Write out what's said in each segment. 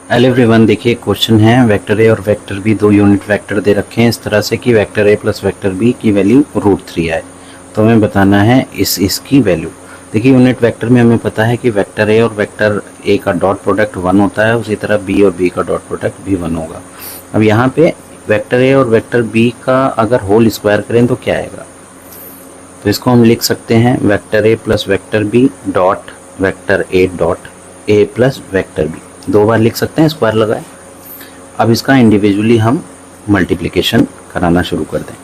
Hello everyone, देखिए question है vector A और वेक्टर बी दो यूनिट वेक्टर दे रखे हैं इस तरह से कि vector A plus vector B की वैल्यू √3 आए। तो हमें बताना है इसकी वैल्यू। देखिए यूनिट वेक्टर में हमें पता है कि वेक्टर ए और वेक्टर ए का डॉट प्रोडक्ट 1 होता है, उसी तरह बी और बी का डॉट प्रोडक्ट भी 1 होगा। अब यहाँ पे वेक्टर ए और वेक्टर बी का अगर होल स्क्वायर करें तो क्या आएगा, तो इसको हम लिख सकते हैं vector A plus vector B dot vector A plus vector B. दो बार लिख सकते हैं, स्क्वायर लगाए। अब इसका इंडिविजुअली हम मल्टीप्लिकेशन कराना शुरू कर दें।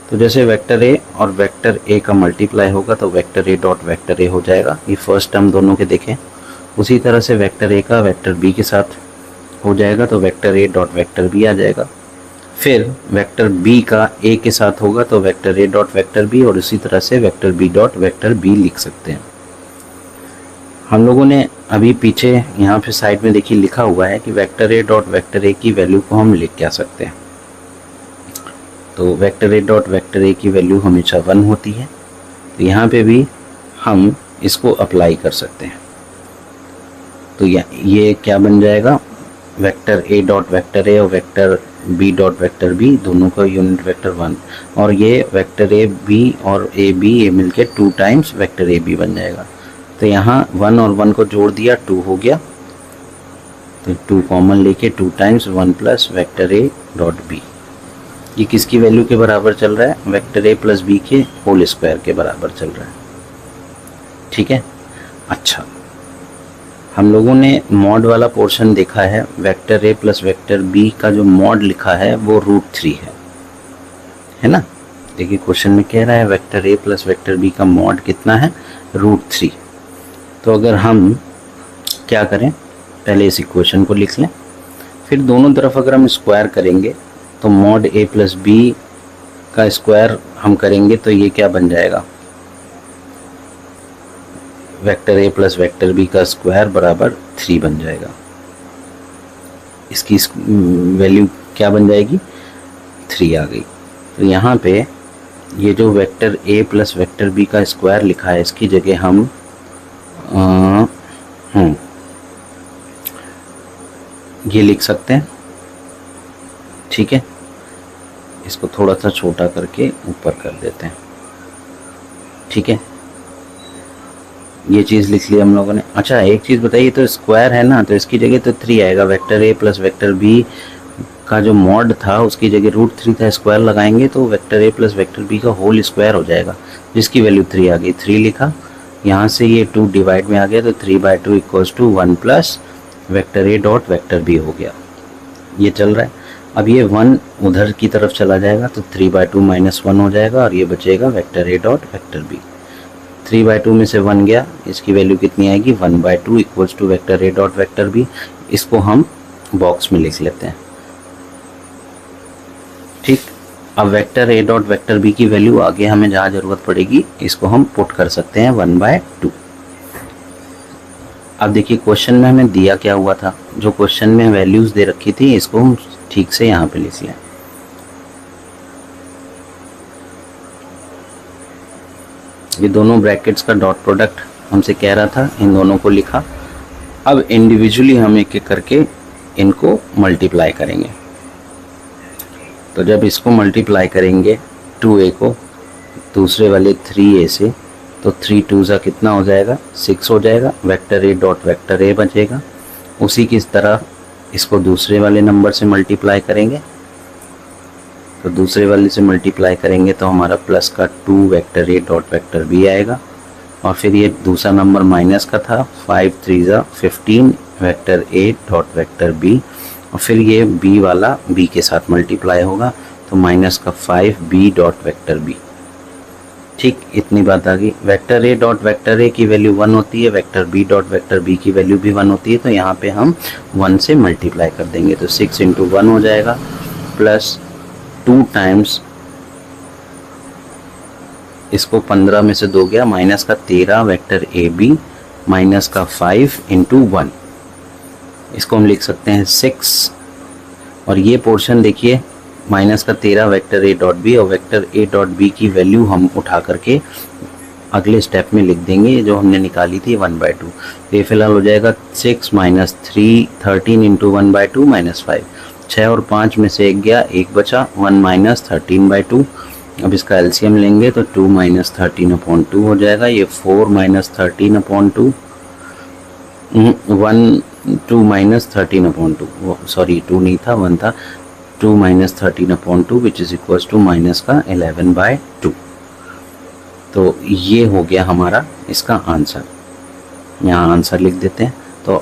तो जैसे वेक्टर ए और वेक्टर ए का मल्टीप्लाई होगा तो वेक्टर ए डॉट वेक्टर ए हो जाएगा, ये फर्स्ट टर्म दोनों के देखें। उसी तरह से वेक्टर ए का वेक्टर बी के साथ हो जाएगा तो vector A dot vector B आ जाएगा। फिर वेक्टर बी का ए के साथ होगा तो vector A dot vector B, और इसी तरह से vector B dot vector B लिख सकते हैं। हम लोगों ने अभी पीछे यहाँ पे साइड में देखिए लिखा हुआ है कि vector A dot vector A की वैल्यू को हम लिख क्या सकते हैं। तो vector A dot vector A की वैल्यू हमेशा 1 होती है, तो यहाँ पे भी हम इसको अप्लाई कर सकते हैं। तो ये क्या बन जाएगा, vector A dot vector A और vector B dot vector B दोनों का यूनिट वेक्टर 1, और ये वेक्टर ए बी और ए बी ये मिलके 2 टाइम्स वेक्टर ए बी बन जाएगा। तो यहाँ 1 और 1 को जोड़ दिया, 2 हो गया, तो 2 कॉमन लेके 2 times 1 plus vector A dot B. ये किसकी वैल्यू के बराबर चल रहा है, वेक्टर ए प्लस बी के होल स्क्वायर के बराबर चल रहा है। ठीक है। अच्छा, हम लोगों ने मॉड वाला पोर्शन देखा है, vector A plus vector B का जो मॉड लिखा है वो √3 है ना। देखिए क्वेश्चन में कह रहा है vector A plus vector B का मॉड कितना है, √3। तो अगर हम क्या करें, पहले इस इक्वेशन को लिख लें, फिर दोनों तरफ अगर हम स्क्वायर करेंगे तो मॉड ए प्लस बी का स्क्वायर हम करेंगे तो ये क्या बन जाएगा, vector A plus vector B का स्क्वायर बराबर 3 बन जाएगा। इसकी वैल्यू क्या बन जाएगी, 3 आ गई। तो यहाँ पे ये जो vector A plus vector B का स्क्वायर लिखा है इसकी जगह हम ये लिख सकते हैं। ठीक है, इसको थोड़ा सा छोटा करके ऊपर कर देते हैं। ठीक है, ये चीज़ लिख ली हम लोगों ने। अच्छा एक चीज़ बताइए, तो स्क्वायर है ना, तो इसकी जगह तो 3 आएगा। Vector A plus vector B का जो मॉड था उसकी जगह √3 था, स्क्वायर लगाएंगे तो vector A plus vector B का होल स्क्वायर हो जाएगा, जिसकी वैल्यू 3 आ गई। 3 लिखा, यहाँ से ये 2 डिवाइड में आ गया तो 3/2 equals to 1 plus vector A dot vector B हो गया। ये चल रहा है। अब ये 1 उधर की तरफ चला जाएगा तो 3/2 माइनस 1 हो जाएगा और ये बचेगा vector A dot vector B. 3/2 में से 1 गया, इसकी वैल्यू कितनी आएगी, 1/2 equals to vector A dot vector B. इसको हम बॉक्स में लिख लेते हैं। ठीक, अब vector A dot vector B की वैल्यू आगे हमें जहाँ ज़रूरत पड़ेगी इसको हम पुट कर सकते हैं 1/2। अब देखिए क्वेश्चन में हमें दिया क्या हुआ था, जो क्वेश्चन में वैल्यूज़ दे रखी थी इसको हम ठीक से यहाँ पे लिख लें। ये दोनों ब्रैकेट्स का डॉट प्रोडक्ट हमसे कह रहा था, इन दोनों को लिखा। अब इंडिविजुअली हम एक एक करके इनको मल्टीप्लाई करेंगे। तो जब इसको मल्टीप्लाई करेंगे 2a को दूसरे वाले 3a से, तो 3 2 ज़ा कितना हो जाएगा, 6 हो जाएगा। वेक्टर ए डॉट वेक्टर ए बचेगा। उसी की तरह इसको दूसरे वाले नंबर से मल्टीप्लाई करेंगे, तो दूसरे वाले से मल्टीप्लाई करेंगे तो हमारा प्लस का 2 vector A dot vector B आएगा। और फिर ये दूसरा नंबर माइनस का था, 5 3 ज़ा 15 vector A dot vector B. और फिर ये b वाला b के साथ मल्टीप्लाई होगा तो माइनस का 5 b डॉट वेक्टर b। ठीक, इतनी बात आ गई। Vector A dot vector A की वैल्यू 1 होती है, vector B dot vector B की वैल्यू भी 1 होती है, तो यहाँ पे हम 1 से मल्टीप्लाई कर देंगे तो 6 × 1 हो जाएगा, प्लस 2 टाइम्स इसको 15 में से 2 गया, माइनस का 13 वेक्टर ए बी माइनस का 5 × 1, इसको हम लिख सकते हैं 6। और ये पोर्शन देखिए माइनस का 13 वेक्टर ए डॉट बी, और वेक्टर ए डॉट बी की वैल्यू हम उठा करके अगले स्टेप में लिख देंगे जो हमने निकाली थी 1/2। तो ये फिलहाल हो जाएगा 6 माइनस 3 13 इंटू 1/2 माइनस 5। 6 और 5 में से 1 गया, 1 बचा, 1 माइनस 13/2। अब इसका एलसीएम लेंगे तो 2 माइनस 13/2 हो जाएगा। ये 4 माइनस 13/2 2 माइनस 13/2, सॉरी 2 नहीं था 1 था। 2 minus 13/2 which is equals to minus का 11/2। तो ये हो गया हमारा इसका आंसर। यहाँ आंसर लिख देते हैं। तो